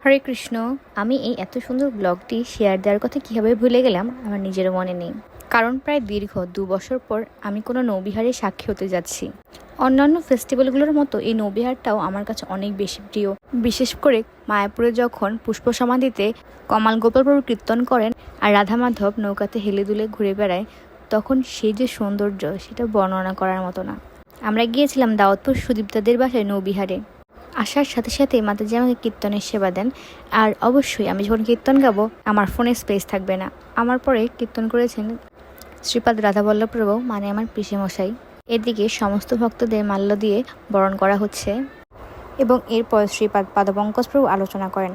হরে কৃষ্ণ। আমি এই এত সুন্দর ব্লগটি শেয়ার দেওয়ার কথা কীভাবে ভুলে গেলাম আমার নিজেরও মনে নেই। কারণ প্রায় দীর্ঘ 2 বছর পর আমি কোনো নৌবিহারের সাক্ষী হতে যাচ্ছি। অন্যান্য ফেস্টিভ্যালগুলোর মতো এই নৌবিহারটাও আমার কাছে অনেক বেশি প্রিয়। বিশেষ করে মায়াপুরে যখন পুষ্প সমাধিতে কমাল গোপাল প্রভু কীর্তন করেন আর রাধা মাধব নৌকাতে হেলে দুলে ঘুরে বেড়ায়, তখন সেই যে সৌন্দর্য সেটা বর্ণনা করার মতো না। আমরা গিয়েছিলাম দাউদপুর সুদীপ্তাদের বাসায় নৌবিহারে। আসার সাথে সাথে মাতাজি আমাকে কীর্তনের সেবা দেন। আর অবশ্যই আমি যখন কীর্তন গাবো আমার ফোনে স্পেস থাকবে না। আমার পরে কীর্তন করেছেন শ্রীপাদ রাধাবল্লভ প্রভু, মানে আমার পিসেমশাই। এদিকে সমস্ত ভক্তদের মাল্য দিয়ে বরণ করা হচ্ছে এবং এরপর শ্রীপাদ পাদপঙ্কজ প্রভু আলোচনা করেন।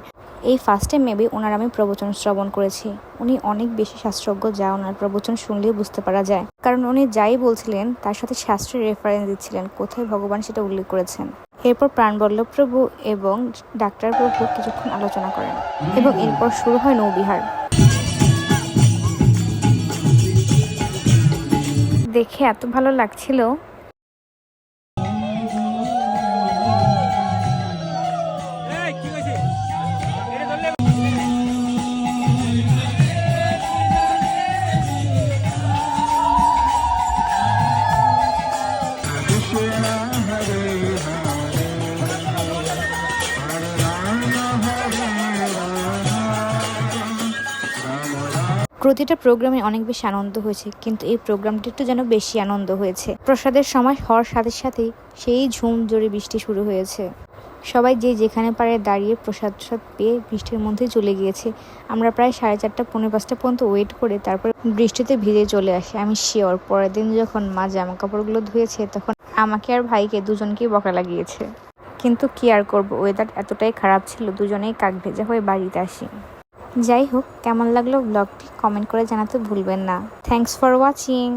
এই ফার্স্ট টাইম মেবি ওনার আমি প্রবচন শ্রবণ করেছি। উনি অনেক বেশি শাস্ত্রজ্ঞ, যা ওনার প্রবচন শুনলেই বুঝতে পারা যায়। কারণ উনি যাই বলছিলেন তার সাথে শাস্ত্রের রেফারেন্স দিচ্ছিলেন, কোথায় ভগবান সেটা উল্লেখ করেছেন। এরপর প্রাণবল্লভ প্রভু এবং ডাক্তার প্রভু কিছুক্ষণ আলোচনা করেন এবং এরপর শুরু হয় নৌবিহার। দেখে এত ভালো লাগছিল। প্রতিটা প্রোগ্রামে অনেক বেশি আনন্দ হয়েছে, কিন্তু এই প্রোগ্রামটি একটু যেন বেশি আনন্দ হয়েছে। প্রসাদের সময় হওয়ার সাথে সাথেই সেই ঝুম জোরে বৃষ্টি শুরু হয়েছে। সবাই যে যেখানে পারে দাঁড়িয়ে প্রসাদ পেয়ে বৃষ্টির মধ্যে চলে গিয়েছে। আমরা প্রায় 4:30 পৌনে 5টা পর্যন্ত ওয়েট করে তারপরে বৃষ্টিতে ভিজে চলে আসি। আমি শিওর পরের দিন যখন মা জামা কাপড়গুলো ধুয়েছে তখন আমাকে আর ভাইকে দুজনকেই বকা লাগিয়েছে। কিন্তু কি আর করবো, ওয়েদার এতটাই খারাপ ছিল, দুজনেই কাক ভেজা হয়ে বাড়িতে আসি। যাই হোক, কেমন লাগলো ব্লগটি কমেন্ট করে জানাতে ভুলবেন না। Thanks for watching.